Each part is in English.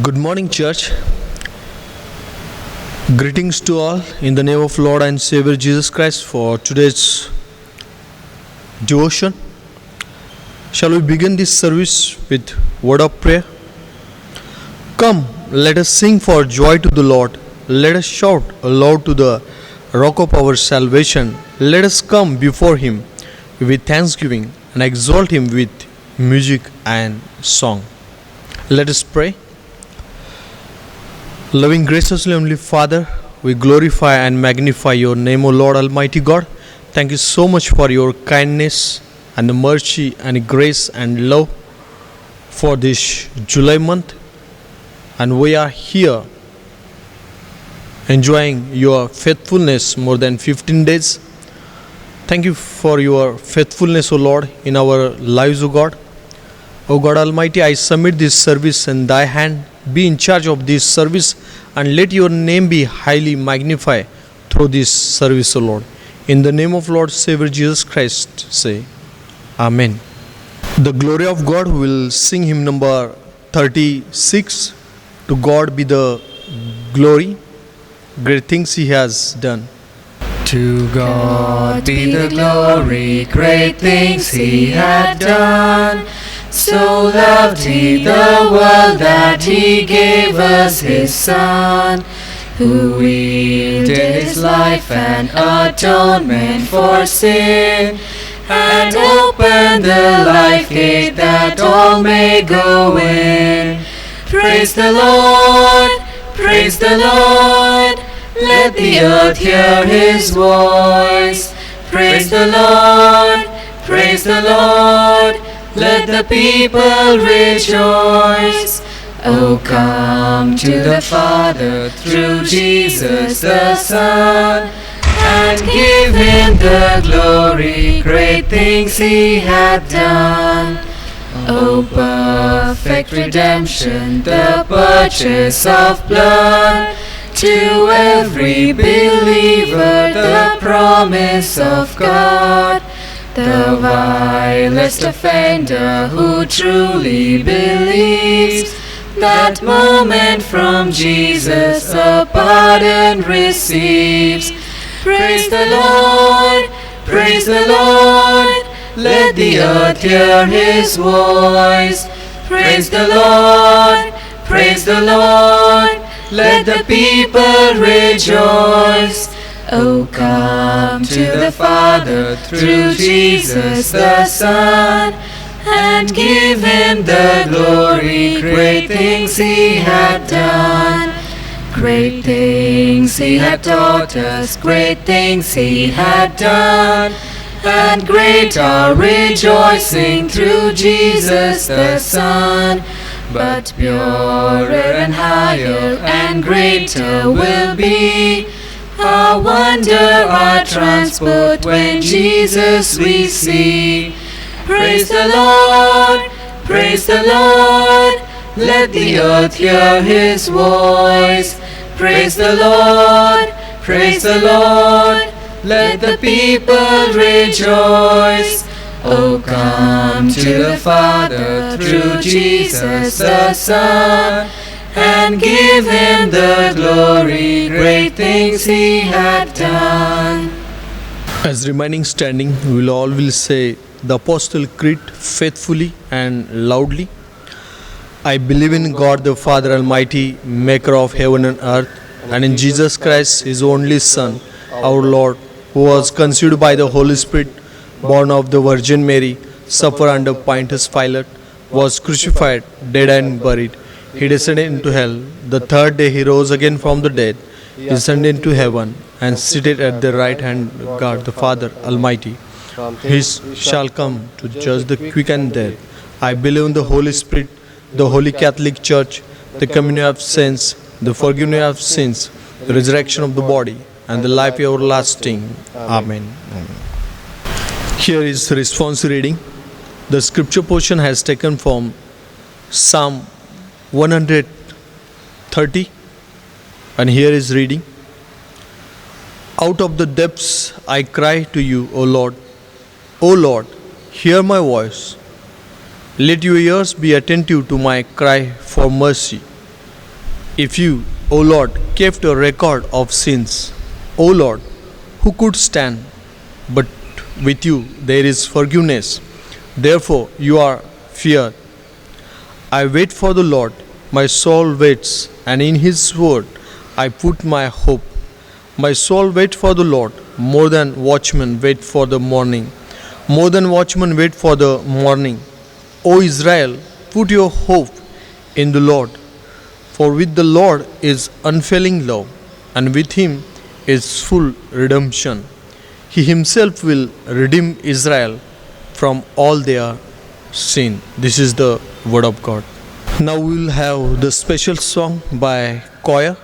Good morning, church. Greetings to all in the name of Lord and Savior Jesus Christ for today's devotion. Shall we begin this service with word of prayer? Come, let us sing for joy to the Lord. Let us shout aloud to the rock of our salvation. Let us come before him with thanksgiving and exalt him with music and song. Let us pray. Loving, gracious, Heavenly Father, we glorify and magnify your name, O Lord Almighty God. Thank you so much for your kindness and the mercy and grace and love for this July month. And we are here enjoying your faithfulness more than 15 days. Thank you for your faithfulness, O Lord, in our lives, O God. O God Almighty, I submit this service in thy hand. Be in charge of this service and let your name be highly magnified through this service, O Lord. In the name of Lord Savior Jesus Christ, say Amen. The glory of God, will sing hymn number 36. To God be the glory, great things he has done. To God be the glory, great things he had done. So loved he the world that he gave us his Son, who yielded his life and atonement for sin, and opened the life gate that all may go in. Praise the Lord, praise the Lord, let the earth hear his voice. Praise the Lord, praise the Lord, let the people rejoice. Oh, come to the Father through Jesus the Son, and give him the glory, great things he hath done. Oh, perfect redemption, the purchase of blood, to every believer the promise of God. The vilest offender who truly believes, that moment from Jesus a pardon receives. Praise the Lord, praise the Lord, let the earth hear his voice. Praise the Lord, praise the Lord, let the people rejoice. Oh, come to the Father through Jesus the Son, and give him the glory, great things he hath done. Great things he hath taught us, great things he hath done, and great our rejoicing through Jesus the Son. But purer and higher and greater will be our wonder, our transport, when Jesus we see. Praise the Lord, praise the Lord, let the earth hear his voice. Praise the Lord, praise the Lord, let the people rejoice. Oh, come to the Father through Jesus the Son, and give him the glory, great things he hath done. As remaining standing, will say the Apostle Creed faithfully and loudly. I believe in God the Father Almighty, maker of heaven and earth, and in Jesus Christ, his only Son, our Lord, who was conceived by the Holy Spirit, born of the Virgin Mary, suffered under Pontius Pilate, was crucified, dead and buried. He descended into hell. The third day he rose again from the dead, descended into heaven, and seated at the right hand of God the Father Almighty. He shall come to judge the quick and dead. I believe in the Holy Spirit, the Holy Catholic Church, the communion of saints, the forgiveness of sins, the resurrection of the body, and the life everlasting. Amen. Here is the response reading. The scripture portion has taken from Psalm 130, and here is reading. Out of the depths I cry to you, O Lord. O Lord, hear my voice. Let your ears be attentive to my cry for mercy. If you, O Lord, kept a record of sins, O Lord, who could stand? But with you there is forgiveness. Therefore you are feared. I wait for the Lord, my soul waits, and in his word I put my hope. My soul waits for the Lord, more than watchmen wait for the morning. More than watchmen wait for the morning. O Israel, put your hope in the Lord. For with the Lord is unfailing love, and with him is full redemption. He himself will redeem Israel from all their sin. This is the word of God. Now we will have the special song by choir.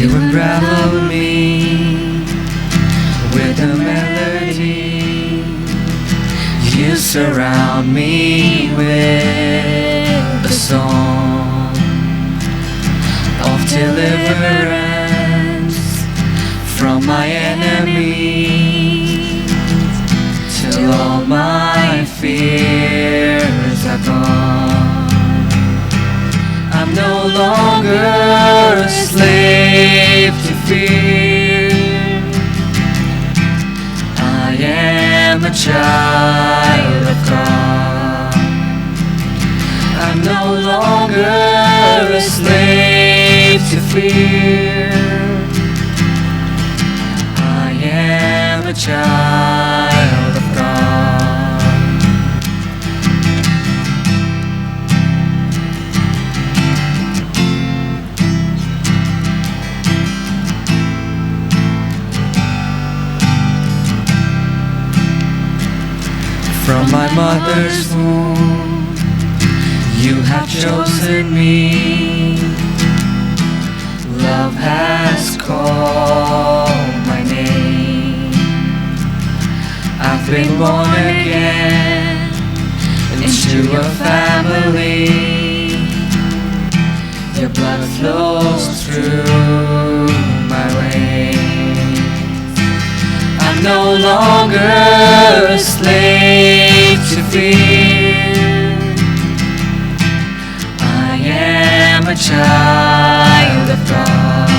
You unravel me with a melody. You surround me with a song of deliverance from my enemies, till all my fears are gone. I'm no longer a slave to fear. I am a child of God. I'm no longer a slave to fear. I am a child of God. From my mother's womb, you have chosen me. Love has called my name. I've been born again into a family. Your blood flows through my veins. I'm no longer a slave to fear. I am a child of God.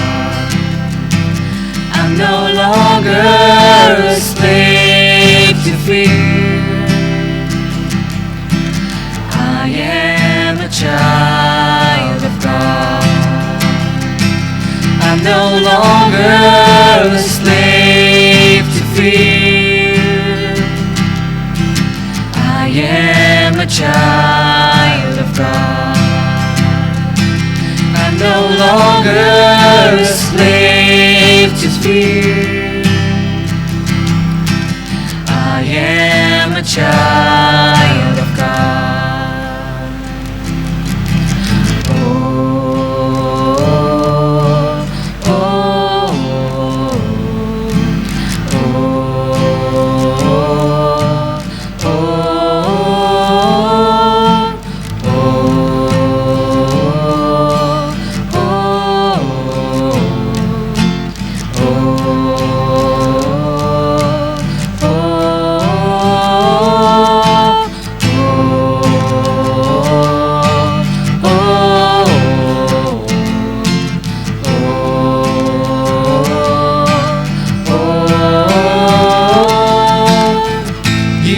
I'm no longer a slave to fear. I am a child of God. I'm no longer a slave to fear. I am a child of God. I'm no longer a slave to fear. I am a child of God. Oh, oh, oh, oh,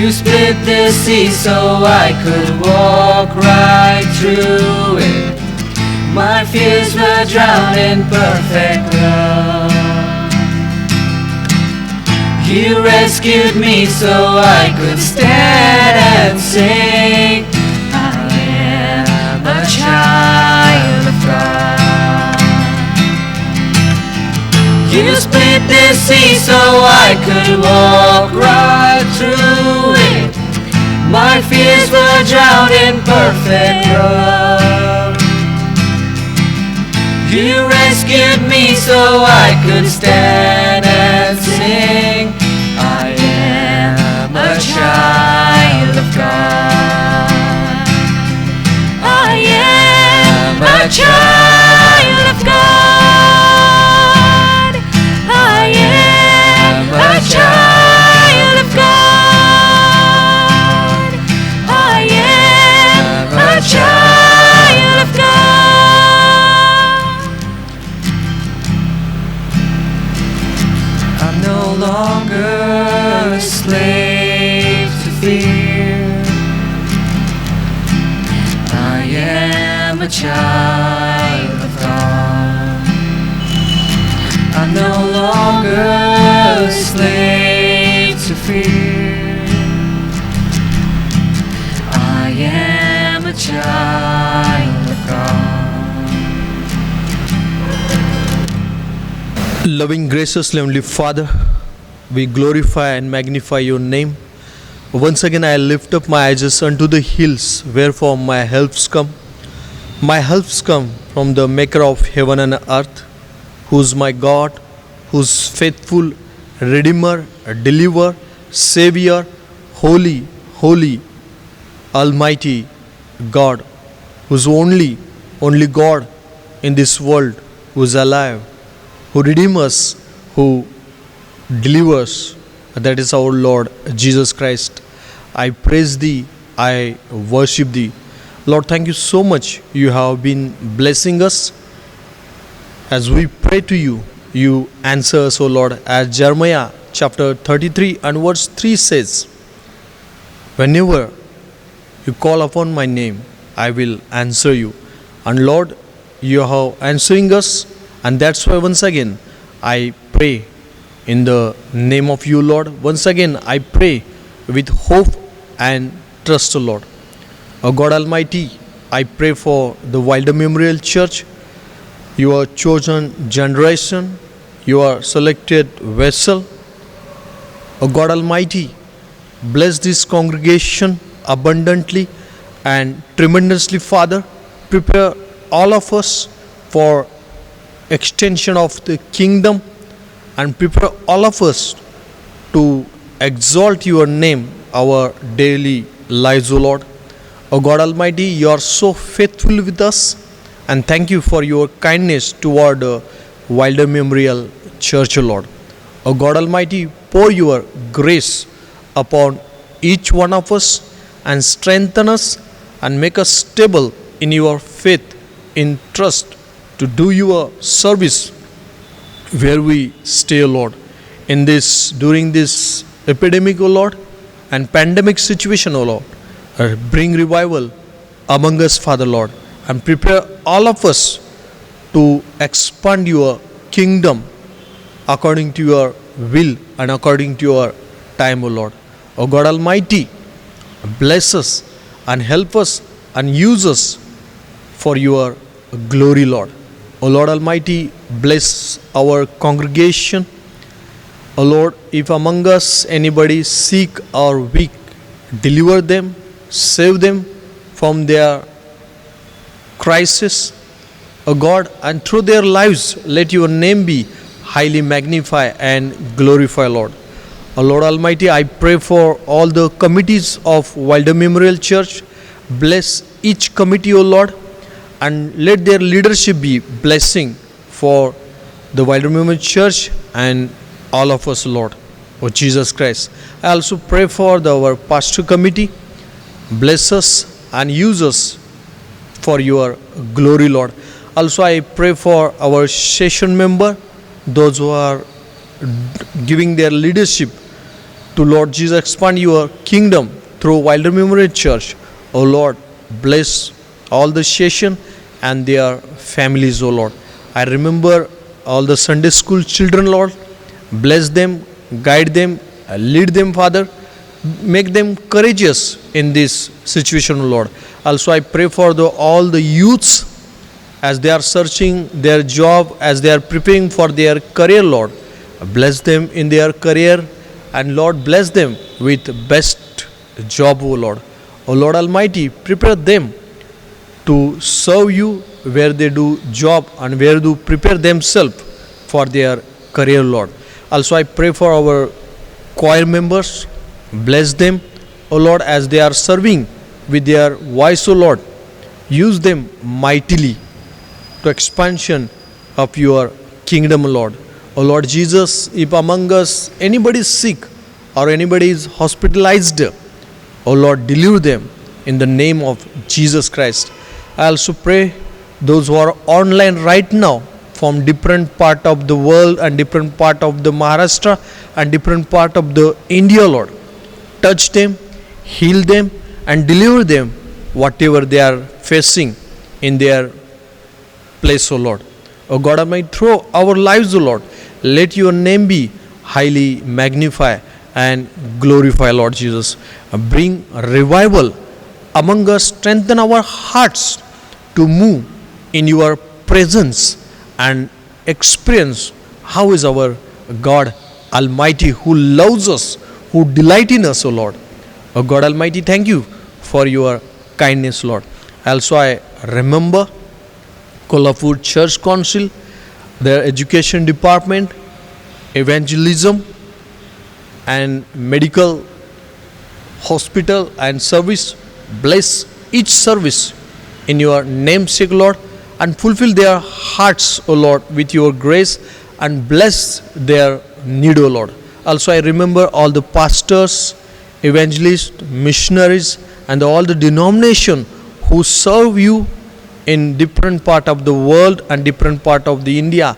You split the sea so I could walk right through it. My fears were drowned in perfect love. You rescued me so I could stand and sing. I am a child of God. You split the sea so I could walk right through it. My fears were drowned in perfect love. You rescued me so I could stand and sing. I am a child of God. I am a child of God. I a child of God. I'm no longer a slave to fear. I am a child of God. Loving, gracious, Heavenly Father, we glorify and magnify your name. Once again, I lift up my eyes unto the hills, wherefore my helps come. My helps come from the Maker of heaven and earth, who is my God, who is faithful, Redeemer, Deliverer, Savior, holy, holy, Almighty God, who is only God in this world, who is alive, who redeems us, who delivers. That is our Lord Jesus Christ. I praise thee, I worship thee. Lord, thank you so much. You have been blessing us. As we pray to you, you answer us, O Lord. As Jeremiah chapter 33 and verse 3 says, whenever you call upon my name, I will answer you. And Lord, you are answering us, and that's why once again I pray in the name of you, Lord. Once again I pray with hope and trust, O Lord. O God Almighty, I pray for the Wilder Memorial Church, your chosen generation, your selected vessel. O God Almighty, bless this congregation abundantly and tremendously, Father. Prepare all of us for extension of the kingdom, and prepare all of us to exalt your name our daily lives, O Lord. O God Almighty, you are so faithful with us, and thank you for your kindness toward Wilder Memorial Church, O Lord. O God Almighty, pour your grace upon each one of us and strengthen us and make us stable in your faith, in trust, to do your service where we stay, O Lord. During this epidemic, O Lord, and pandemic situation, O Lord, bring revival among us, Father Lord, and prepare all of us to expand your kingdom according to your will and according to your time, O Lord. O God Almighty, bless us and help us and use us for your glory, Lord. O Lord Almighty, bless our congregation. O Lord, if among us anybody sick or weak, deliver them, save them from their crisis, O God, and through their lives let your name be highly magnified and glorified, Lord. O Lord Almighty, I pray for all the committees of Wilder Memorial Church. Bless each committee, O Lord, and let their leadership be blessing for the Wilder Memorial Church and all of us, Lord. O Jesus Christ. I also pray for our pastor committee. Bless us and use us for your glory, Lord. Also, I pray for our session member, those who are giving their leadership to Lord Jesus, expand your kingdom through Wilder Memorial Church. O Lord, bless all the session and their families, O Lord. I remember all the Sunday school children, Lord. Bless them, guide them, lead them, Father. Make them courageous in this situation, O Lord. Also, I pray for all the youths as they are searching their job, as they are preparing for their career, Lord. Bless them in their career, and Lord, bless them with best job, O Lord. O Lord Almighty, prepare them to serve you where they do job and where they prepare themselves for their career, Lord. Also, I pray for our choir members. Bless them, O Lord, as they are serving with their voice, O Lord. Use them mightily to expansion of your kingdom, Lord. O Lord Jesus, if among us anybody is sick or anybody is hospitalized, O Lord, deliver them in the name of Jesus Christ. I also pray those who are online right now from different part of the world and different part of the Maharashtra and different part of the India, Lord. Touch them, heal them, and deliver them whatever they are facing in their place, O Lord. O God Almighty, through our lives, O Lord, let your name be highly magnified and glorified, Lord Jesus. Bring revival among us, strengthen our hearts to move in your presence and experience how is our God Almighty who loves us, who delight in us, O Lord. O God Almighty, thank you for your kindness, Lord. Also, I remember Kolhapur Church Council, their education department, evangelism, and medical hospital and service. Bless each service in your namesake, Lord, and fulfill their hearts, O Lord, with your grace, and bless their need, O Lord. Also, I remember all the pastors, evangelists, missionaries, and all the denomination who serve you in different part of the world and different part of the India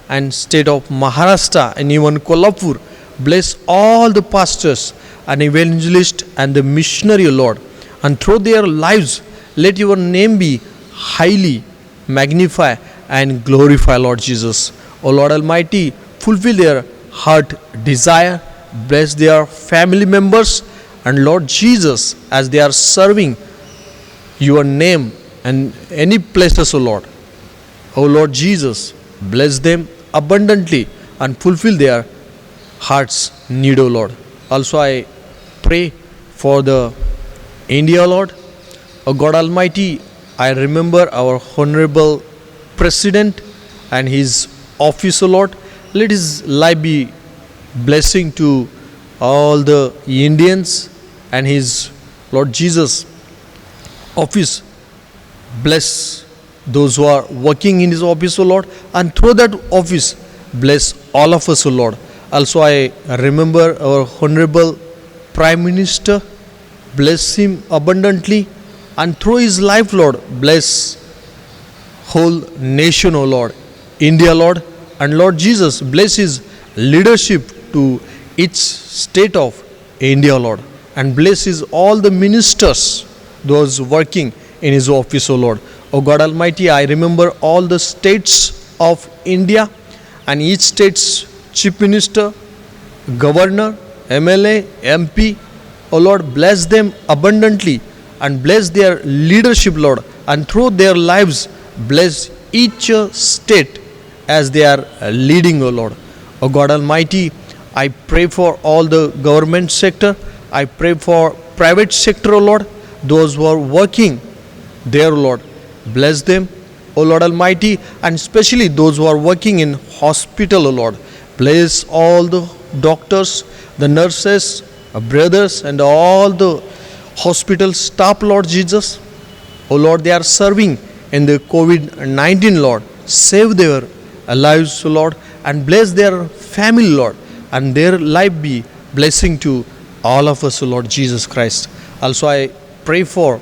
and state of Maharashtra and even Kolhapur. Bless all the pastors and evangelists and the missionary, Lord, and through their lives let your name be highly magnified and glorified, Lord Jesus. O Lord Almighty, fulfill their heart desire, bless their family members, and Lord Jesus, as they are serving your name and any places, O Lord. O Lord Jesus, bless them abundantly and fulfill their heart's need, O Lord. Also, I pray for the India, Lord. O God Almighty, I remember our Honorable President and his office, O Lord. Let his life be blessing to all the Indians and his Lord Jesus office. Bless those who are working in his office, O Lord, and through that office bless all of us, O Lord. Also, I remember our Honorable Prime Minister. Bless him abundantly, and through his life, Lord, bless whole nation, O Lord, India, Lord, and Lord Jesus, bless his leadership to each state of India, Lord, and bless his all the ministers, those working in his office, O Lord. O God Almighty, I remember all the states of India and each state's chief minister, governor, MLA, MP. O Lord, bless them abundantly and bless their leadership, Lord, and through their lives bless each state as they are leading, O Lord. O God Almighty, I pray for all the government sector. I pray for private sector, O Lord, those who are working there, Lord. Bless them, O Lord Almighty, and especially those who are working in hospital, O Lord. Bless all the doctors, the nurses, brothers, and all the hospital staff, Lord Jesus. O Lord, they are serving in the COVID-19, Lord. Save their lives, O Lord, and bless their family, Lord, and their life be blessing to all of us, O Lord Jesus Christ. Also, I pray for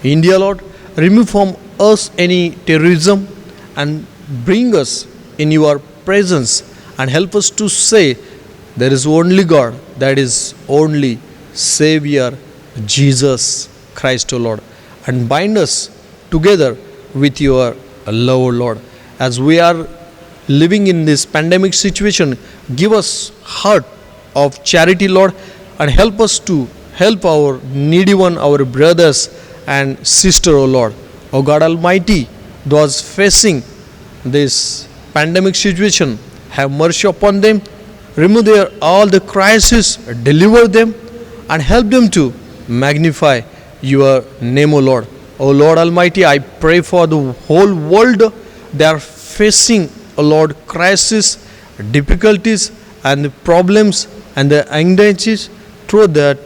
India, Lord. Remove from us any terrorism and bring us in your presence and help us to say there is only God, that is only Savior Jesus Christ, O Lord, and bind us together with your love, O Lord. As we are living in this pandemic situation, give us heart of charity, Lord, and help us to help our needy one, our brothers and sister, O Lord. O God Almighty, those facing this pandemic situation, have mercy upon them, remove their all the crisis, deliver them, and help them to magnify your name, O Lord. O Lord Almighty, I pray for the whole world. They are facing, O Lord, crisis, difficulties, and the problems and the anxieties through that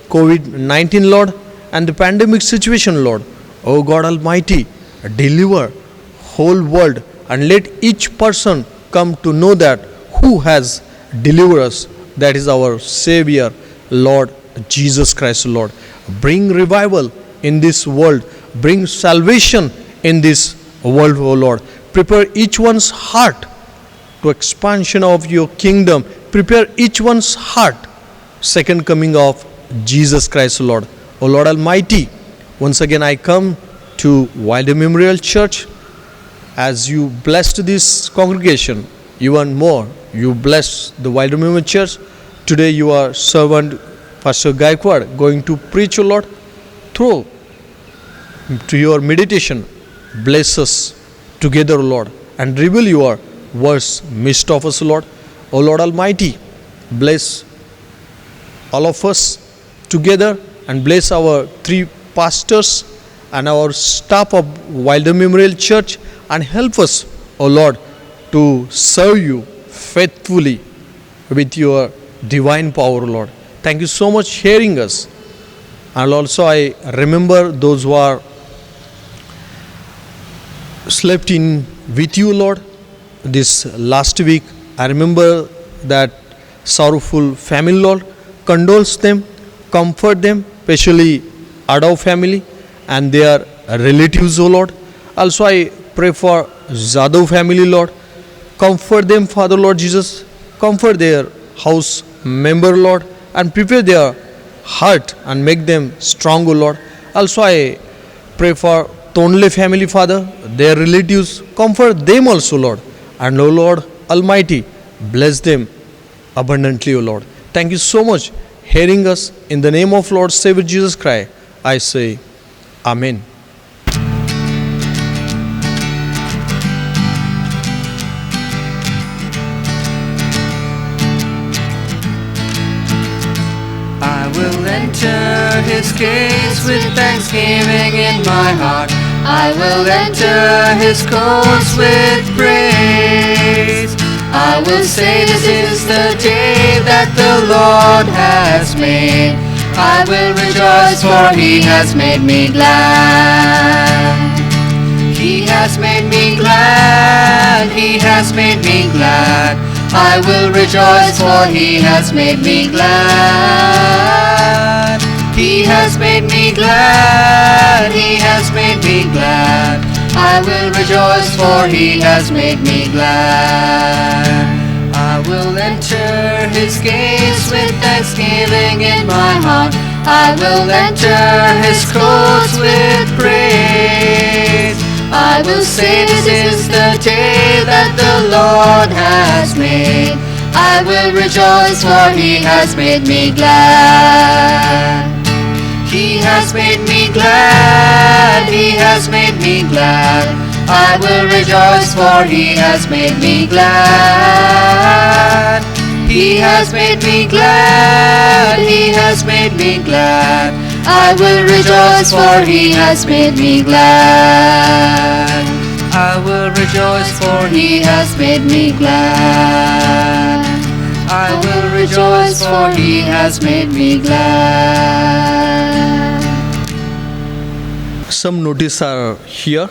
COVID-19, Lord, and the pandemic situation, Lord. O God Almighty, deliver whole world and let each person come to know that who has delivered us, that is our Savior, Lord Jesus Christ, Lord. Bring revival in this world, bring salvation in this world, O Lord. Prepare each one's heart to expansion of your kingdom. Prepare each one's heart, second coming of Jesus Christ, Lord. O Lord Almighty, once again I come to Wilder Memorial Church. As you blessed this congregation, even more, you bless the Wilder Memorial Church. Today you are servant Pastor Gaikwad going to preach, O Lord, through to your meditation. Bless us together, O Lord, and reveal your words midst of us, O Lord. O Lord Almighty, bless all of us together and bless our three pastors and our staff of Wilder Memorial Church, and help us, O Lord, to serve you faithfully with your divine power, O Lord. Thank you so much hearing us. And also I remember those who are slept in with you, Lord, this last week. I remember that sorrowful family, Lord. Condoles them, comfort them, especially Adav family and their relatives, O Lord. Also I pray for Zadav family, Lord. Comfort them, Father, Lord Jesus. Comfort their house member, Lord, and prepare their heart and make them strong, O Lord. Also I pray for Tonle family, Father, their relatives. Comfort them also, Lord. And O Lord Almighty, bless them abundantly, O Lord. Thank you so much hearing us. In the name of Lord Savior Jesus Christ, I say Amen. I will enter his gates with thanksgiving in my heart. I will enter his courts with praise. I will say, this is the day that the Lord has made. I will rejoice, for he has made me glad. He has made me glad. He has made me glad. I will rejoice, for he has made me glad. He has made me glad. He has made me glad. I will rejoice, for he has made me glad. I will enter his gates with thanksgiving in my heart. I will enter his courts with praise. I will say, this is the day that the Lord has made. I will rejoice, for he has made me glad. He has made me glad. He has made me glad. I will rejoice, for he has made me glad. He has made me glad. He has made me glad. I will rejoice, for he has made me glad. I will rejoice, for he has made me glad. I will rejoice, for he has made me glad. Some notice are here.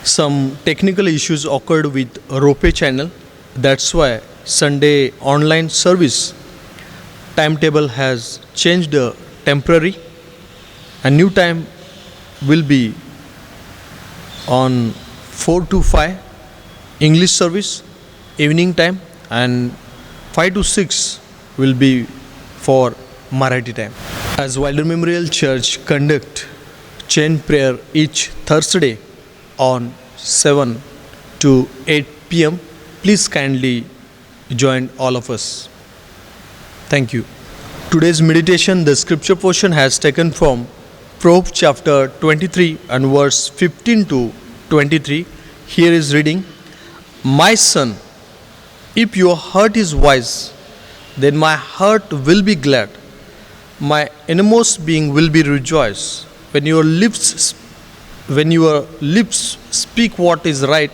Some technical issues occurred with Rope channel. That's why Sunday online service timetable has changed temporary. A new time will be on 4 to 5 English service evening time, and 5 to 6 will be for Marathi time. As Wilder Memorial Church conduct chain prayer each Thursday on 7 to 8 p.m. Please kindly join all of us. Thank you. Today's meditation, the scripture portion has taken from Proverbs chapter 23 and verse 15 to 23. Here is reading, My son, if your heart is wise, then my heart will be glad. My innermost being will be rejoiced. When your lips speak what is right,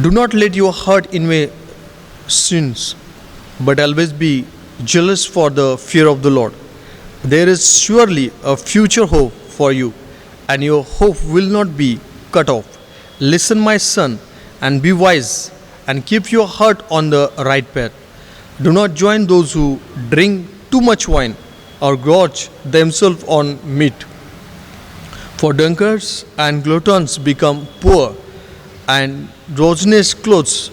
do not let your heart invade sins, but always be jealous for the fear of the Lord. There is surely a future hope for you, and your hope will not be cut off. Listen, my son, and be wise, and keep your heart on the right path. Do not join those who drink too much wine or gorge themselves on meat. For drunkards and gluttons become poor, and drowsiness clothes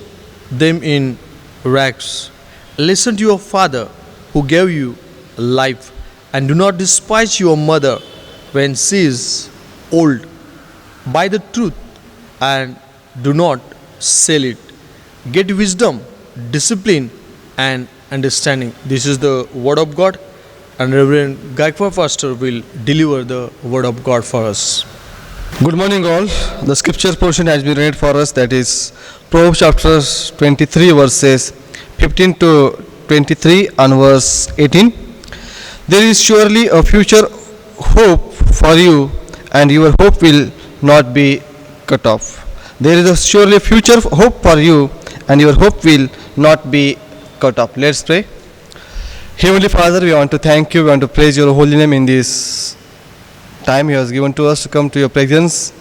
them in rags. Listen to your father who gave you life, and do not despise your mother when she is old. Buy the truth and do not sell it. Get wisdom, discipline, and understanding. This is the word of God, and Reverend Gaikwa Pastor will deliver the word of God for us. Good morning, all. The scripture portion has been read for us, that is Proverbs chapter 23, verses 15 to 23 and verse 18. There is surely a future hope for you, and your hope will not be cut off. There is surely a future hope for you, and your hope will not be cut off. Let's pray. Heavenly Father, we want to thank you, we want to praise your holy name in this time you have given to us to come to your presence,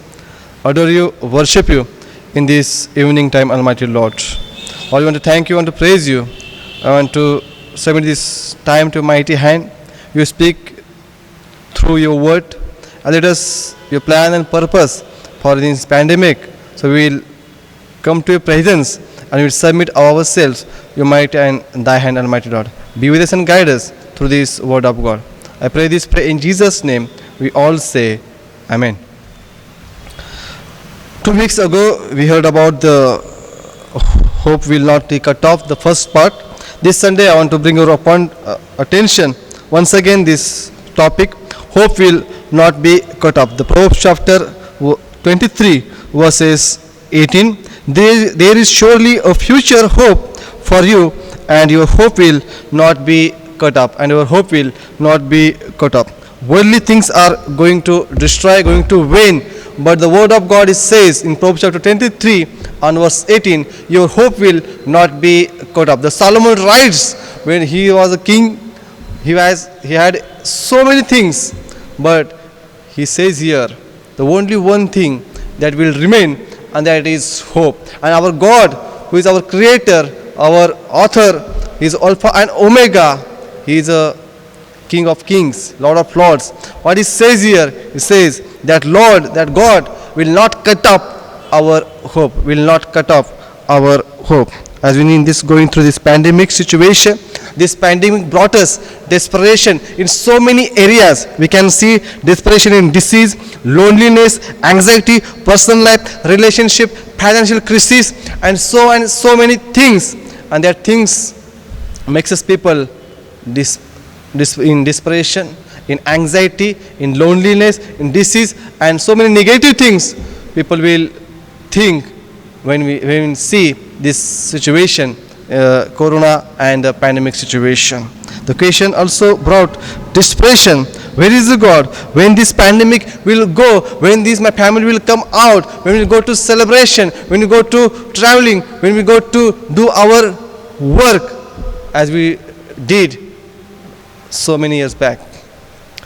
adore you, worship you in this evening time, Almighty Lord. Lord, we want to thank you, we want to praise you. I want to submit this time to your mighty hand. You speak through your word, and let us your plan and purpose for this pandemic. So we will come to your presence and we will submit ourselves, your mighty and thy hand, Almighty Lord. Be with us and guide us through this word of God. I pray this prayer in Jesus' name. We all say Amen. 2 weeks ago we heard about the hope will not be cut off, the first part. This Sunday I want to bring your attention once again this topic, hope will not be cut off. The Proverbs chapter 23 verses 18. There is surely a future hope for you, and your hope will not be cut up, and your hope will not be cut up. Worldly things are going to destroy, going to wane, but the word of God says in Proverbs chapter 23 and verse 18, your hope will not be cut up. The Solomon writes, when he was a king, he had so many things, but he says here the only one thing that will remain, and that is hope. And our God, who is our creator, our author, he is Alpha and Omega. He is a King of Kings, Lord of Lords. What he says here, he says that Lord, that God will not cut up our hope, will not cut off our hope. As we need this going through this pandemic situation, this pandemic brought us desperation in so many areas. We can see desperation in disease, loneliness, anxiety, personal life, relationship, financial crisis, and so many things. And that things makes us people in desperation, in anxiety, in loneliness, in disease, and so many negative things people will think when we see this situation, corona and the pandemic situation. The question also brought desperation. Where is the God? When this pandemic will go? When my family will come out? When we go to celebration? When we go to traveling? When we go to do our work as we did so many years back?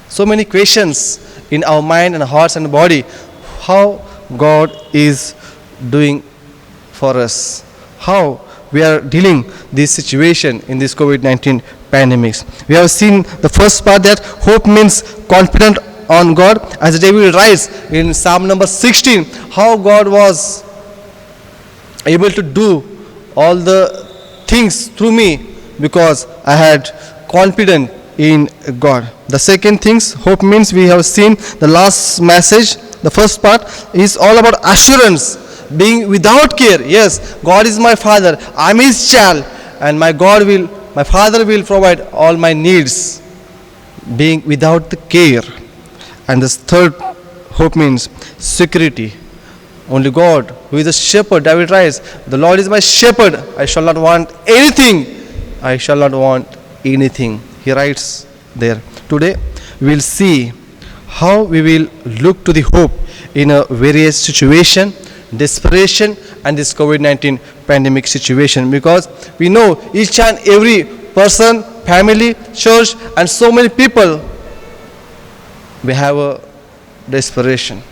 So many questions in our mind and hearts and body. How God is doing for us? How we are dealing this situation in this COVID-19 pandemics. We have seen the first part, that hope means confident on God, as David writes in Psalm number 16, how God was able to do all the things through me because I had confidence in God. The second things, hope means, we have seen the last message, the first part is all about assurance, being without care. Yes, God is my Father, I am His child, and my Father will provide all my needs, being without the care. And the third hope means security. Only God, who is a shepherd, David writes, the Lord is my shepherd, I shall not want anything. I shall not want anything. He writes there. Today we will see how we will look to the hope in a various situation, desperation, and this COVID-19 pandemic situation, because we know each and every person, family, church, and so many people, we have a desperation,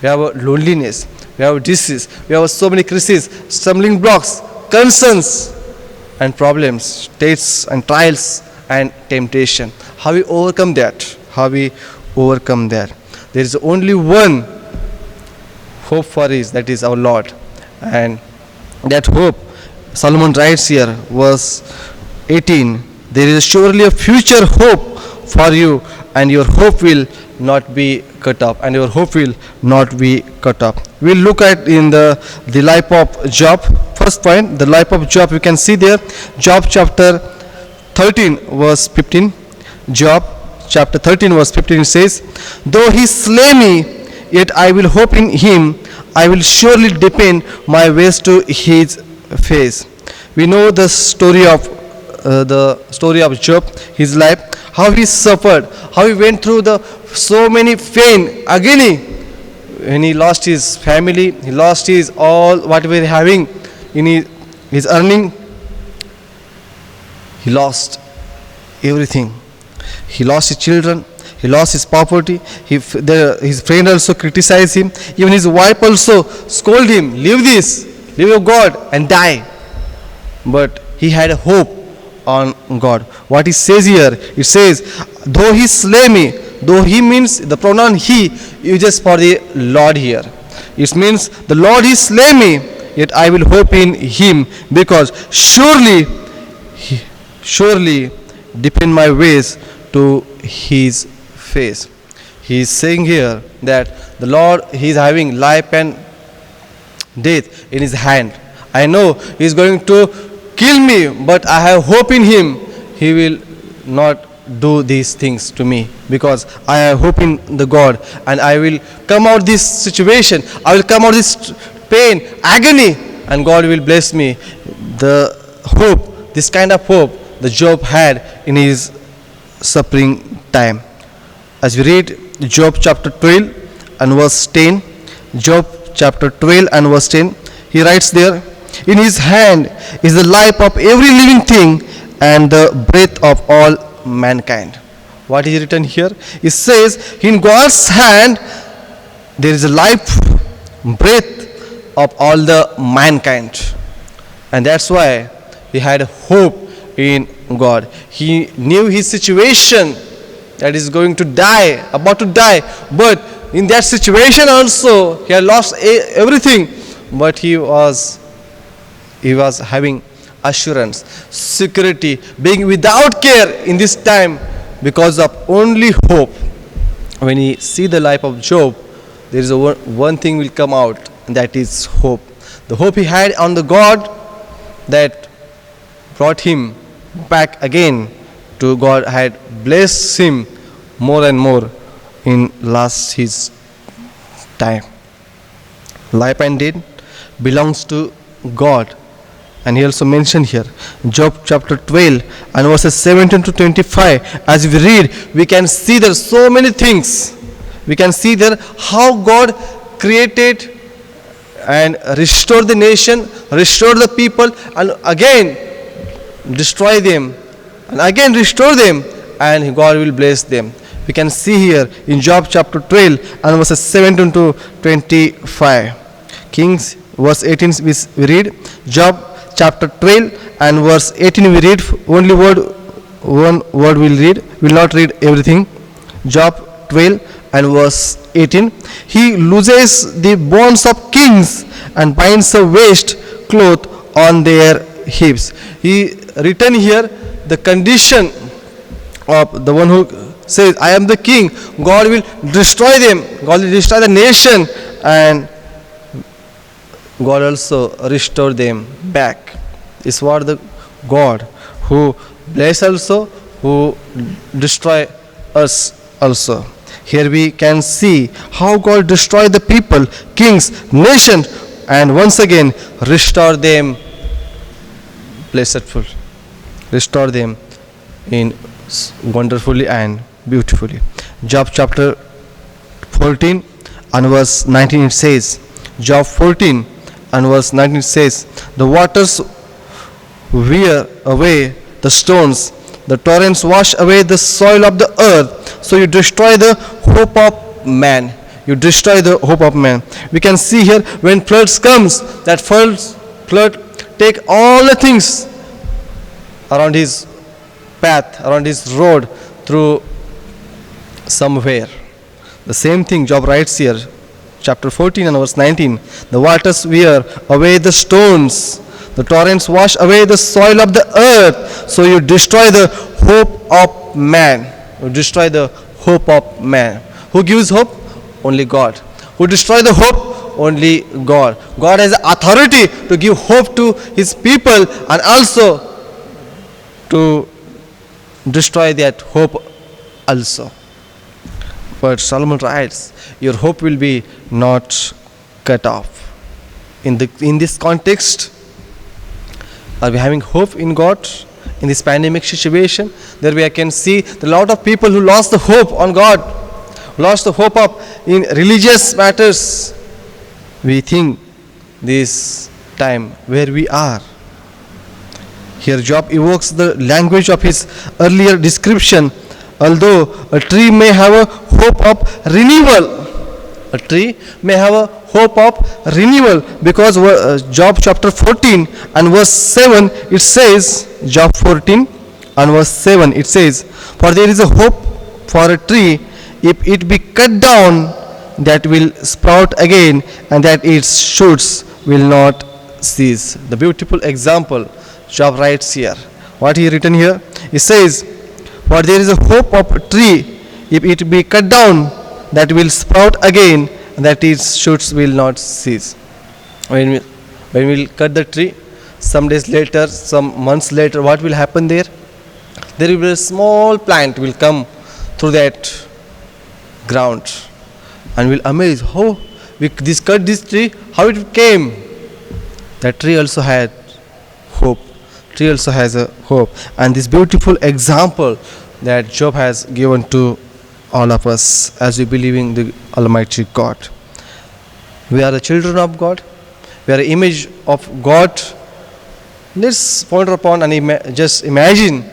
we have a loneliness, we have a disease, we have so many crises, stumbling blocks, concerns, and problems, tests and trials and temptation. How we overcome that? How we overcome that? There is only one hope for us, that is our Lord. And that hope, Solomon writes here, verse 18, there is surely a future hope for you, and your hope will not be cut off, and your hope will not be cut off. We'll look at in the life of Job. First point, the life of Job. You can see there, Job chapter 13 verse 15. Job chapter 13 verse 15 says, though he slay me, yet I will hope in him. I will surely depend my ways to his face. We know the story of Job, his life, how he suffered, how he went through the so many pain, agony. When he lost his family, he lost his all what we were having in his earning. He lost everything. He lost his children. He lost his property. His friend also criticized him. Even his wife also scolded him. Leave this, leave your God and die. But he had a hope on God. What he says here, it says, though he slay me, though he means the pronoun he uses for the Lord here. It means the Lord he slay me, yet I will hope in him, because surely depend my ways to his face. He is saying here that the Lord, he is having life and death in his hand. I know he is going to kill me, but I have hope in him. He will not do these things to me, because I have hope in the God, and I will come out this situation. I will come out this pain, agony, and God will bless me. The hope, this kind of hope the Job had in his suffering time. As we read Job chapter 12 and verse 10, Job chapter 12 and verse 10, he writes there, in his hand is the life of every living thing and the breath of all mankind. What is written here? It says, in God's hand there is a life, breath of all the mankind. And that's why he had hope in God. He knew his situation, that is going to die, about to die. But in that situation also, he had lost everything. But he was having assurance, security, being without care in this time because of only hope. When you see the life of Job, there is one thing will come out, and that is hope. The hope he had on the God that brought him back again to God, had blessed him more and more in last his time. Life and death belongs to God. And he also mentioned here, Job chapter 12 and verses 17 to 25. As we read, we can see there so many things. We can see there how God created and restored the nation, restored the people, and again destroy them, and again restore them, and God will bless them. We can see here in Job chapter 12 and verses 17 to 25. Kings verse 18 we read, Job chapter 12 and verse 18 we read, only one word we'll read, we'll not read everything. Job 12 and verse 18, he looses the bonds of kings and binds a waist cloth on their hips. He written here the condition of the one who says, I am the king. God will destroy them. God will destroy the nation, and God also restore them back. Is what the God who bless also, who destroy us also. Here we can see how God destroyed the people, kings, nation, and once again restore them blessedful. Restore them in wonderfully and beautifully. Job chapter 14 and verse 19 it says, Job 14 and verse 19 says, the waters wear away the stones, the torrents wash away the soil of the earth, so you destroy the hope of man. You destroy the hope of man. We can see here when floods comes, that flood take all the things around his path, around his road, through somewhere. The same thing Job writes here, chapter 14 and verse 19. The waters wear away the stones, the torrents wash away the soil of the earth, so you destroy the hope of man. who destroy the hope of man. Who gives hope? Only God. Who destroy the hope? Only God. God has authority to give hope to his people and also to destroy that hope also. But Solomon writes, your hope will be not cut off. In this context, are we having hope in God in this pandemic situation? There we can see a lot of people who lost the hope on God, lost the hope of in religious matters. We think this time where we are. Here Job evokes the language of his earlier description. Although a tree may have a hope of renewal, a tree may have a hope of renewal, because Job chapter 14 and verse 7 it says, Job 14 and verse 7 it says, for there is a hope for a tree, if it be cut down, that will sprout again, and that its shoots will not cease. The beautiful example Job writes here. What he written here? He says, for there is a hope of a tree, if it be cut down, that will sprout again, and that its shoots will not cease. When we'll cut the tree, some days later, some months later, what will happen there? There will be a small plant will come through that ground, and will amaze how we cut this tree, how it came. That tree also had hope. Tree also has a hope. And this beautiful example that Job has given to all of us as we believe in the Almighty God. We are the children of God. We are an image of God. Let's ponder upon and just imagine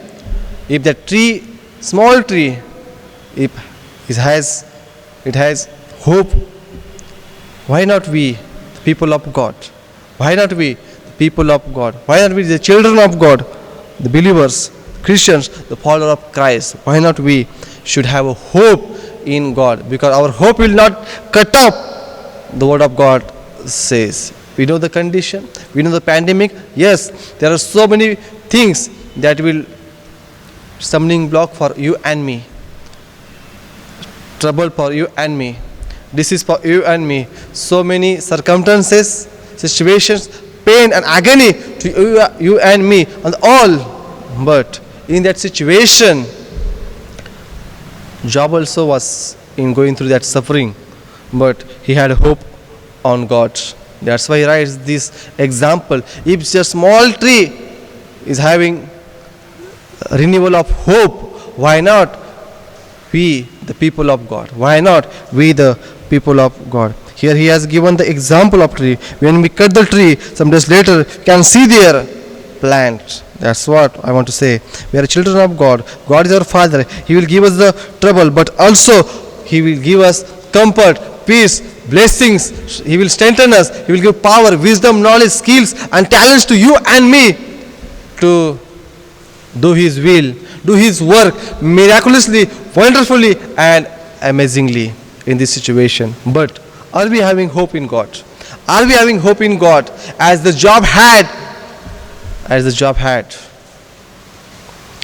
if that tree, small tree, if it has hope, why not we, the people of God? Why not we, the people of God? Why not we, the children of God, the believers, Christians, the follower of Christ? Why not we should have a hope in God? Because our hope will not cut off, the word of God says. We know the condition, we know the pandemic. Yes, there are so many things that will stumbling block for you and me, trouble for you and me, disease for you and me, so many circumstances, situations, pain and agony to you and me and all. But in that situation, Job also was in going through that suffering, but he had hope on God. That's why he writes this example. If a small tree is having renewal of hope, why not we, the people of God? Why not we, the people of God? Here he has given the example of tree. When we cut the tree, some days later, you can see their plant. That's what I want to say. We are children of God. God is our Father. He will give us the trouble, but also He will give us comfort, peace, blessings. He will strengthen us. He will give power, wisdom, knowledge, skills and talents to you and me to do His will, do His work miraculously, wonderfully and amazingly in this situation. But are we having hope in God? Are we having hope in God as the Job had? As the Job had.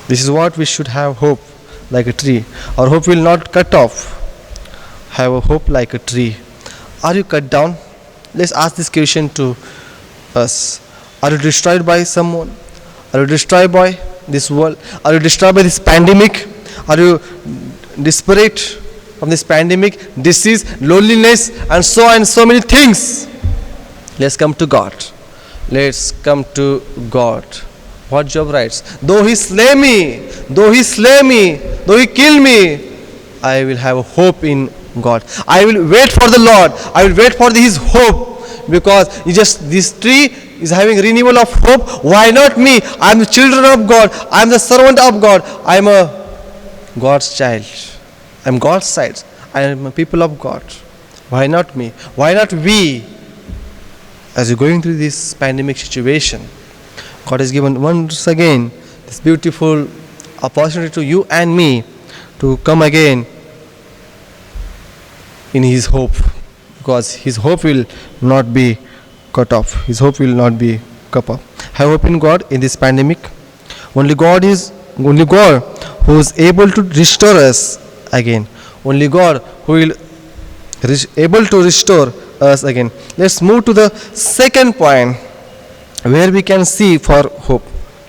This is what we should have, hope like a tree. Our hope will not cut off. Have a hope like a tree. Are you cut down? Let's ask this question to us. Are you destroyed by someone? Are you destroyed by this world? Are you destroyed by this pandemic? Are you desperate from this pandemic, disease, loneliness and so many things? Let's come to God. Let's come to God. What Job writes, though he slay me, though he kill me, I will have a hope in God. I will wait for the Lord. I will wait for His hope, because this tree is having renewal of hope. Why not me? I am the children of God. I am the servant of God. I am a God's child. I am God's side. I am a people of God. Why not me? Why not we? As you're going through this pandemic situation, God has given once again this beautiful opportunity to you and me to come again in His hope, because His hope will not be cut off. His hope will not be cut off. Have hope in God in this pandemic. Only God is only God who is able to restore us again. Only God who will able to restore us again. Let's move to the second point where we can see for hope.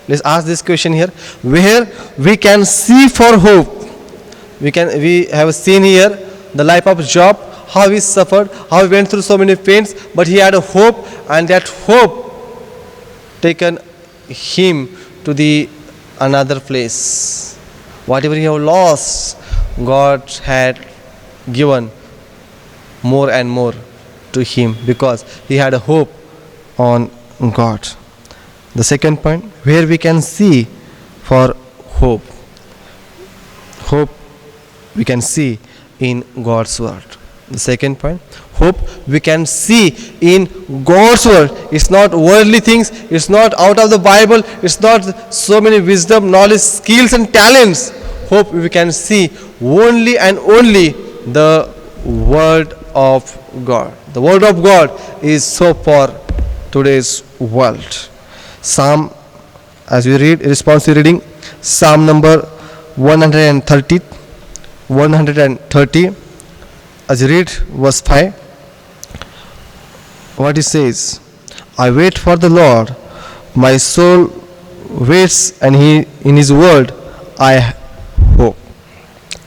Let's ask this question here. Where we can see for hope. We have seen here the life of Job, how he suffered, how he went through so many pains, but he had a hope, and that hope taken him to the another place. Whatever he have lost, God had given more and more to him because he had a hope on God. The second point, where we can see for hope. Hope we can see in God's word. The second point, hope we can see in God's word. It's not worldly things, it's not out of the Bible, it's not so many wisdom, knowledge, skills and talents. Hope we can see only and only the word of God. The word of God is so for today's world. Psalm, as we read, responsive reading, Psalm number 130, as you read verse 5, what it says, I wait for the Lord, my soul waits, and he in his word I hope.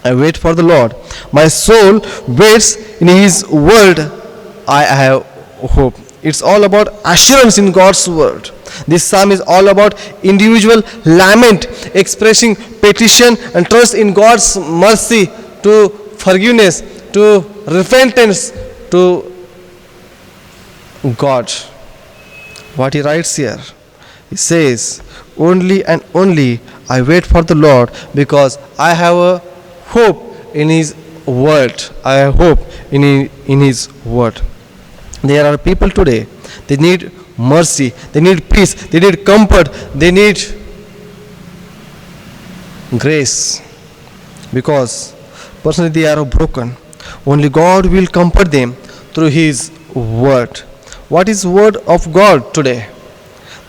I wait for the Lord, my soul waits, in his word I have hope. It's all about assurance in God's word. This psalm is all about individual lament, expressing petition and trust in God's mercy, to forgiveness, to repentance, to God. What he writes here, he says, only and only I wait for the Lord because I have a hope in his word. I have hope in his word. There are people today, they need mercy, they need peace, they need comfort, they need grace because personally they are broken. Only God will comfort them through his word. What is word of God today?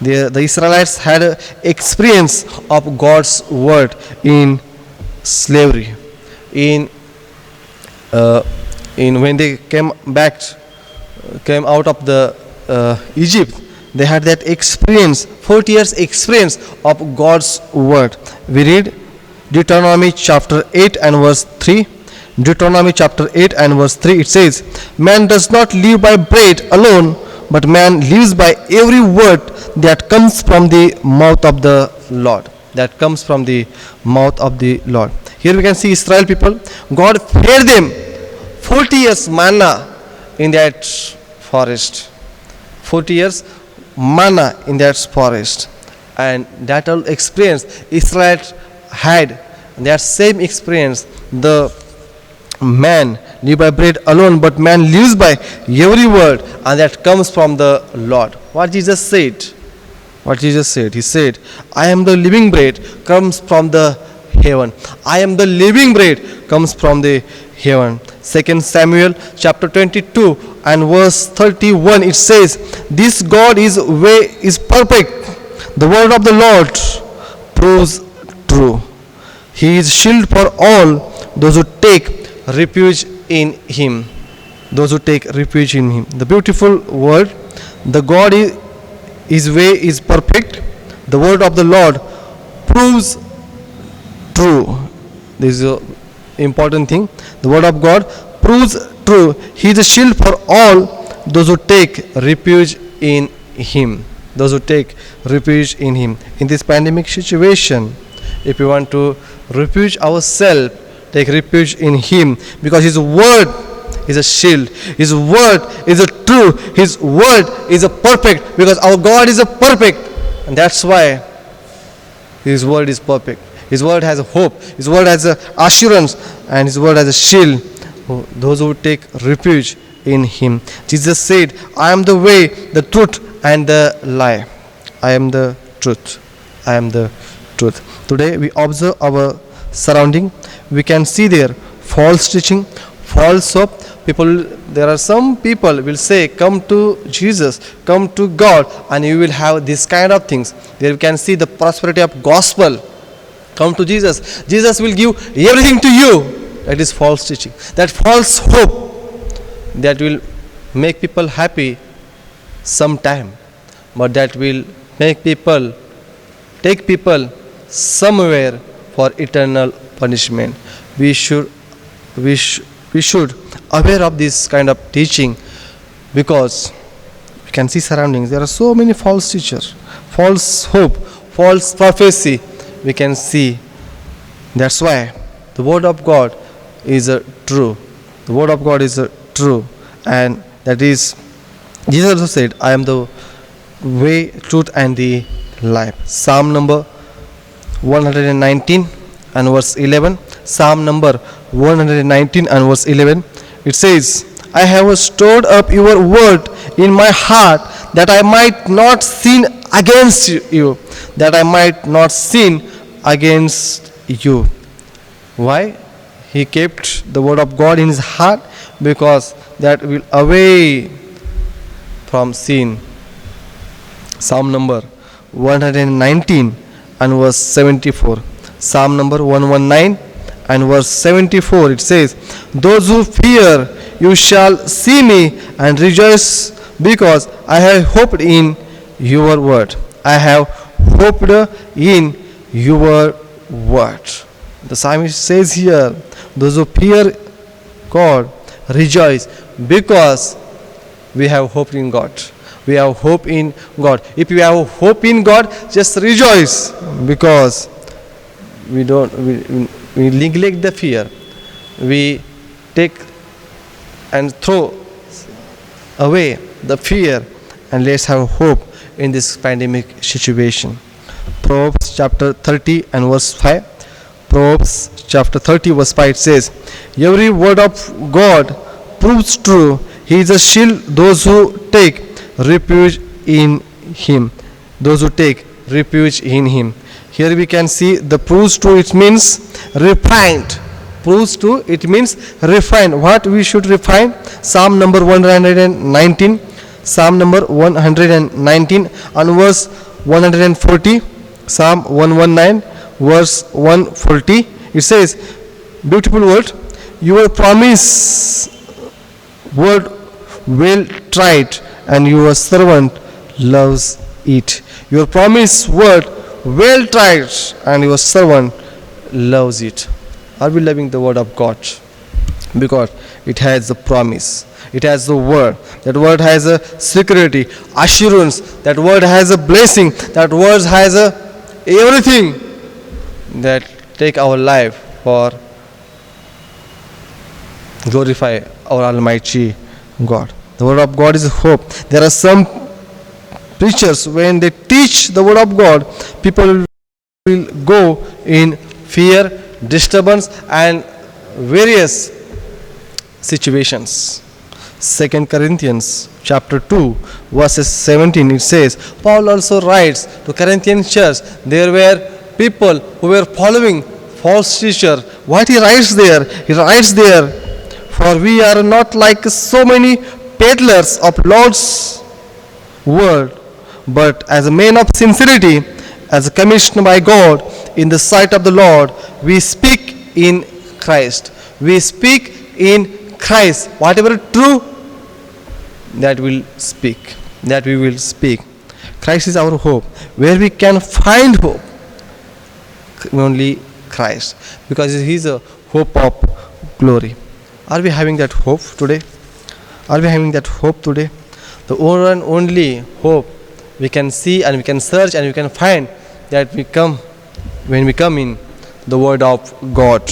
The Israelites had an experience of God's word in slavery, in when they came out of the Egypt. They had that experience, 40 years experience of God's word. We read Deuteronomy chapter 8 and verse 3. Deuteronomy chapter 8 and verse 3, it says, man does not live by bread alone, but man lives by every word that comes from the mouth of the Lord. That comes from the mouth of the Lord. Here we can see Israel people, God fed them 40 years manna in that forest. 40 years manna in that forest. And that all experience Israel had, that same experience, the man live by bread alone, but man lives by every word, and that comes from the Lord. What Jesus said? What Jesus said? He said, I am the living bread, comes from the heaven. I am the living bread, comes from the heaven. 2 Samuel chapter 22 and verse 31, it says, this God is perfect. The word of the Lord proves true. He is shield for all those who take refuge in him. Those who take refuge in him. The beautiful word, the God his way is perfect. The word of the Lord proves true. This is an important thing. The word of God proves true. He is a shield for all those who take refuge in him. Those who take refuge in him. In this pandemic situation, if we want to refuge ourselves, take refuge in him, because his word is a shield, his word is a true, his word is a perfect, because our God is a perfect, and that's why his word is perfect. His word has a hope, his word has a assurance, and his word has a shield. Those who take refuge in him. Jesus said, I am the way, the truth and the lie. I am the truth. I am the truth. Today we observe our surrounding. We can see there false teaching, false hope. There are some people will say, come to Jesus, come to God, and you will have this kind of things. There we can see the prosperity of gospel Come to Jesus. Jesus will give everything to you. That is false teaching. That false hope that will make people happy sometime, but that will make people take people somewhere for eternal punishment. We should we should aware of this kind of teaching, because you can see surroundings. There are so many false teachers, false hope, false prophecy. We can see. That's why the word of God is true. The word of God is true, and that is Jesus also said, "I am the way, truth, and the life." Psalm number 119 and verse 11. Psalm number 119 and verse 11. It says, "I have stored up your word in my heart, that I might not sin against you, that I might not sin against you." Why? He kept the word of God in his heart, because that will away from sin. Psalm number 119 and verse 74. Psalm number 119 and verse 74, it says, "Those who fear you shall see me and rejoice, because I have hoped in your word." I have hoped in your word. The psalmist says here, those who fear God rejoice, because we have hope in God. We have hope in God. If you have hope in God, just rejoice, because we neglect the fear. We take and throw away the fear, and let's have hope in this pandemic situation. Proverbs chapter 30 and verse 5. Proverbs chapter 30 verse 5, it says, "Every word of God proves true. He is a shield those who take refuge in him." Those who take refuge in him. Here we can see the proves true, it means refined. Proves true, it means refined. What we should refine? Psalm number 119. Psalm number 119 and verse 140. Psalm 119 verse 140. It says, beautiful word, "Your promise word well tried, and your servant loves it." Your promise word well tried, and your servant loves it. Are we loving the word of God? Because it has the promise. It has the word. That word has a security, assurance. That word has a blessing. That word has a everything that take our life for glorify our Almighty God. The word of God is hope. There are some preachers, when they teach the word of God, people will go in fear, disturbance, and various situations. 2 Corinthians chapter 2 verses 17, it says, Paul also writes to Corinthian church, there were people who were following false teacher. What he writes there? He writes there, "For we are not like so many peddlers of Lord's word, but as a man of sincerity, as commissioned by God in the sight of the Lord, we speak in Christ." We speak in Christ. Whatever true, that will speak. That we will speak. Christ is our hope. Where we can find hope? Only Christ. Because He is a hope of glory. Are we having that hope today? Are we having that hope today? The only hope we can see and we can search and we can find, that we come when we come in the Word of God.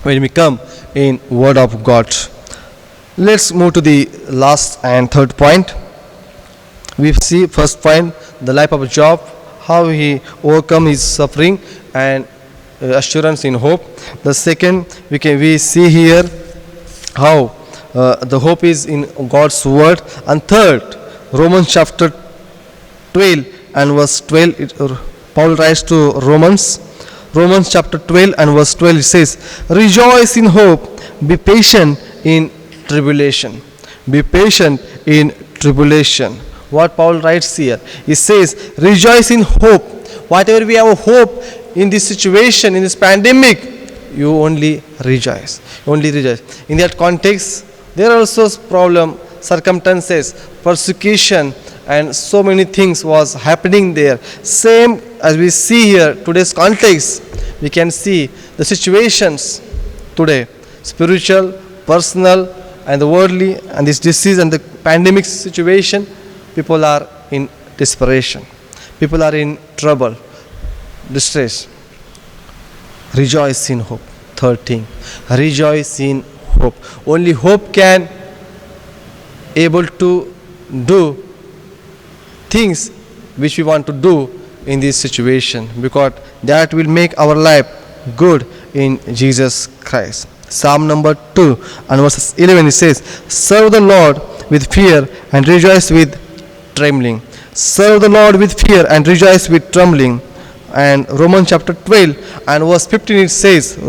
When we come in Word of God. Let's move to the last and third point. We see first point, the life of Job, how he overcome his suffering and assurance in hope. The second, we see here how the hope is in God's word. And third, Romans chapter 12 and verse 12, Paul writes to Romans chapter 12 and verse 12, it says, "Rejoice in hope, be patient in tribulation." Be patient in tribulation. What Paul writes here, he says, rejoice in hope. Whatever we have hope in this situation, in this pandemic, you only rejoice. You only rejoice. In that context, there are also problem, circumstances, persecution, and so many things was happening there. Same as we see here, today's context, we can see the situations today, spiritual, personal, and the worldly, and this disease and the pandemic situation, people are in desperation. People are in trouble, distress. Rejoice in hope. Third thing, rejoice in hope. Only hope can able to do things which we want to do in this situation, because that will make our life good in Jesus Christ. Psalm number 2 and verses 11, it says, serve the Lord with fear and rejoice with trembling. Serve the Lord with fear and rejoice with trembling. And Romans chapter 12 and verse 15, it says,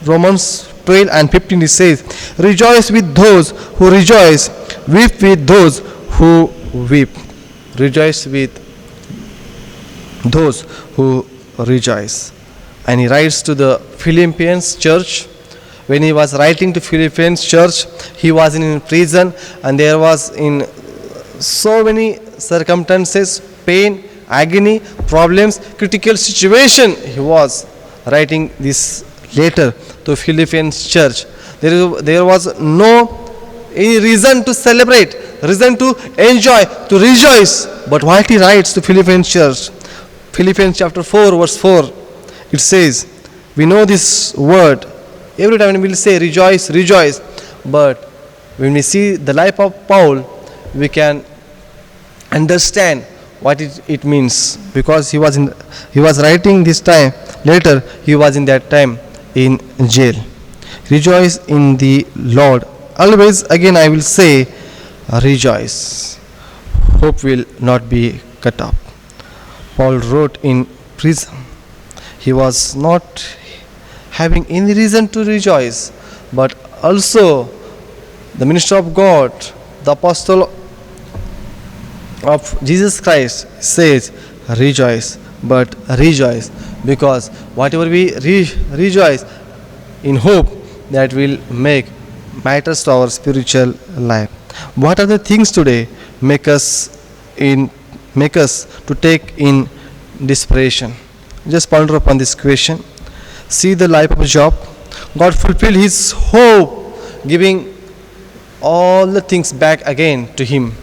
Romans 12 and 15, it says, rejoice with those who rejoice, weep with those who weep. Rejoice with those who rejoice. And he writes to the Philippians church. When he was writing to Philippians church, he was in prison, and there was in so many circumstances, pain, agony, problems, critical situation. He was writing this letter to Philippians church. There was no any reason to celebrate, reason to enjoy, to rejoice. But what he writes to Philippians church, Philippians chapter 4 verse 4, it says, we know this word. Every time we will say rejoice, rejoice. But when we see the life of Paul, we can understand what it means, because he was writing this time. Later he was in that time in jail. Rejoice in the Lord. Always, again I will say, rejoice. Hope will not be cut off. Paul wrote in prison. He was not having any reason to rejoice, but also the minister of God, the apostle of Jesus Christ, says rejoice, but rejoice, because whatever we rejoice in hope, that will make matters to our spiritual life. What are the things today make us to take in desperation? Just ponder upon this question. See the life of Job. God fulfilled his hope, giving all the things back again to him.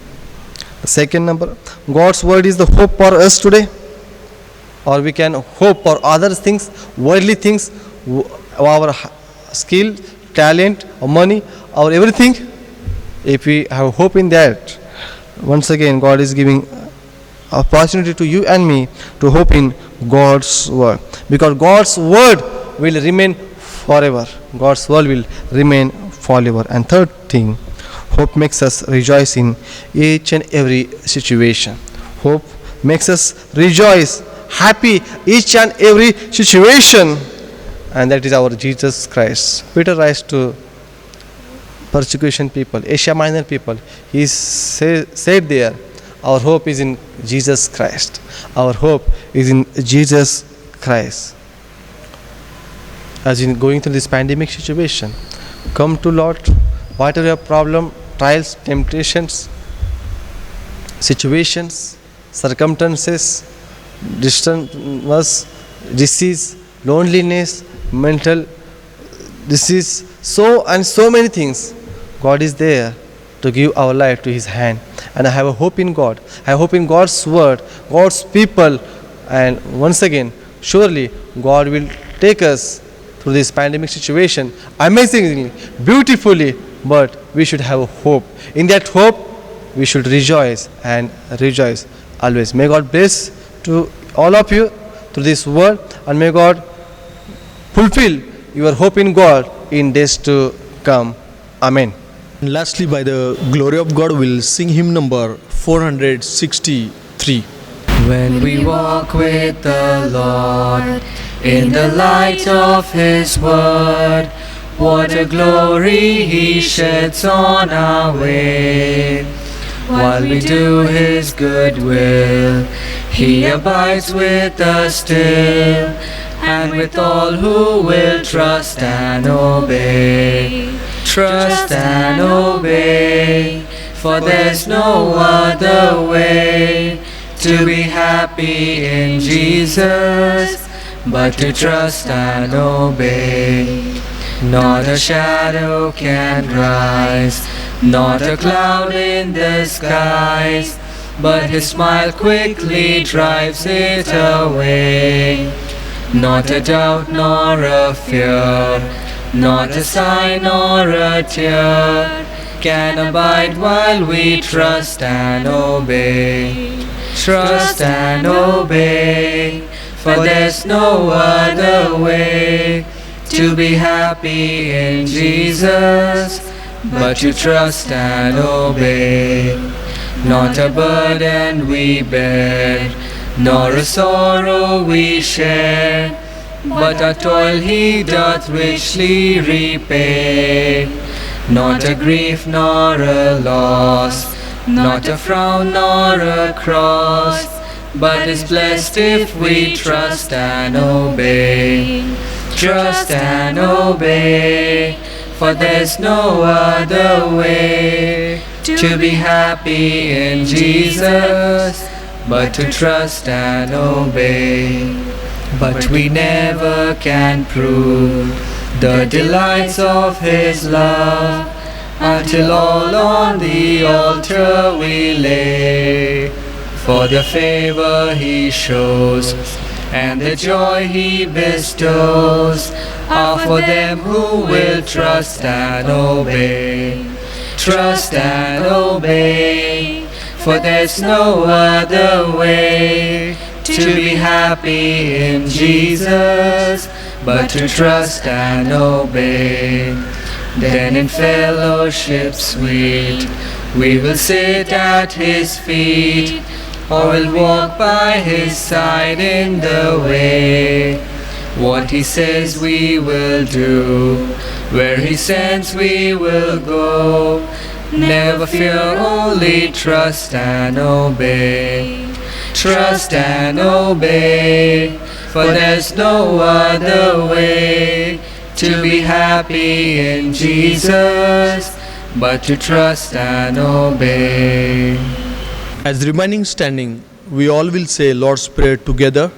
The second number, God's word is the hope for us today, or we can hope for other things, worldly things, our skill, talent, or money, or everything. If we have hope in that, once again God is giving opportunity to you and me to hope in God's word, because God's word will remain forever. God's word will remain forever. And third thing, hope makes us rejoice in each and every situation. Hope makes us rejoice, happy each and every situation, and that is our Jesus Christ. Peter writes to persecution people, Asia Minor people. He said there, our hope is in Jesus Christ. Our hope is in Jesus Christ. As in going through this pandemic situation, come to Lord, whatever your problem, trials, temptations, situations, circumstances, distance, disease, loneliness, mental disease, so many things. God is there to give our life to his hand. And I have a hope in God. I hope in God's word, God's people. And once again, surely God will take us through this pandemic situation amazingly, beautifully, but we should have a hope. In that hope, we should rejoice and rejoice always. May God bless to all of you through this word, and may God fulfill your hope in God in days to come. Amen. And lastly, by the glory of God, we'll sing hymn number 463. When we walk with the Lord in the light of his word, what a glory he sheds on our way. While we do his good will, He abides with us still, and with all who will trust and obey. Trust and obey, for there's no other way to be happy in Jesus but to trust and obey. Not a shadow can rise, not a cloud in the skies, but His smile quickly drives it away. Not a doubt nor a fear, not a sigh nor a tear can abide while we trust and obey. Trust and obey, for there's no other way to be happy in Jesus but to trust and obey. Not a burden we bear, nor a sorrow we share, but our toil He doth richly repay. Not a grief nor a loss, not a frown nor a cross, but is blessed if we trust and obey. Trust and obey, for there's no other way to be happy in Jesus but to trust and obey. But we never can prove the delights of His love until all on the altar we lay. For the favor He shows and the joy He bestows are for them who will trust and obey. Trust and obey, for there's no other way to be happy in Jesus but to trust and obey. Then in fellowship sweet we will sit at His feet, or will walk by His side in the way. What He says we will do, where He sends we will go. Never fear, only trust and obey. Trust and obey, for there's no other way to be happy in Jesus but to trust and obey. As remaining standing, we all will say Lord's Prayer together.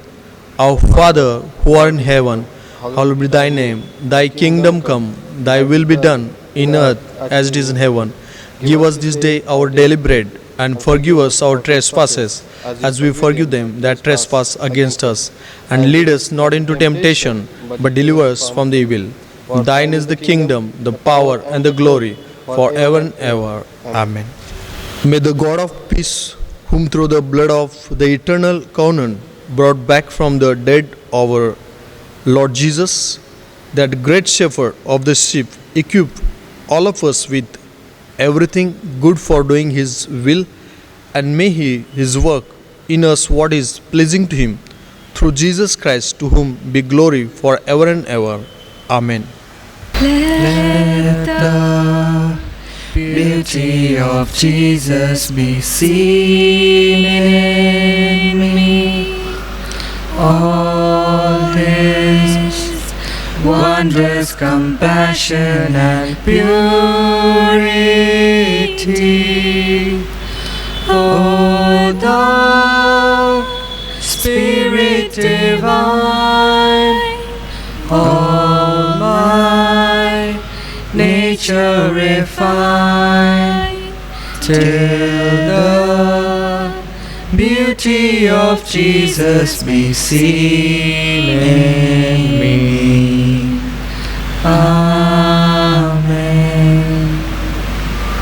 Our Father, who art in heaven, hallowed be thy name. Thy kingdom come, thy will be done, in earth as it is in heaven. Give us this day our daily bread, and forgive us our trespasses, as we forgive them that trespass against us. And lead us not into temptation, but deliver us from the evil. Thine is the kingdom, the power, and the glory, forever and ever. Amen. May the God of peace, whom through the blood of the eternal covenant brought back from the dead our Lord Jesus, that great shepherd of the sheep, equip all of us with everything good for doing His will, and may He His work in us what is pleasing to Him, through Jesus Christ, to whom be glory forever and ever. Amen. Let the beauty of Jesus be seen in me. All His wondrous compassion and purity. O thou Spirit divine, all my nature refine, till the beauty of Jesus be seen in me.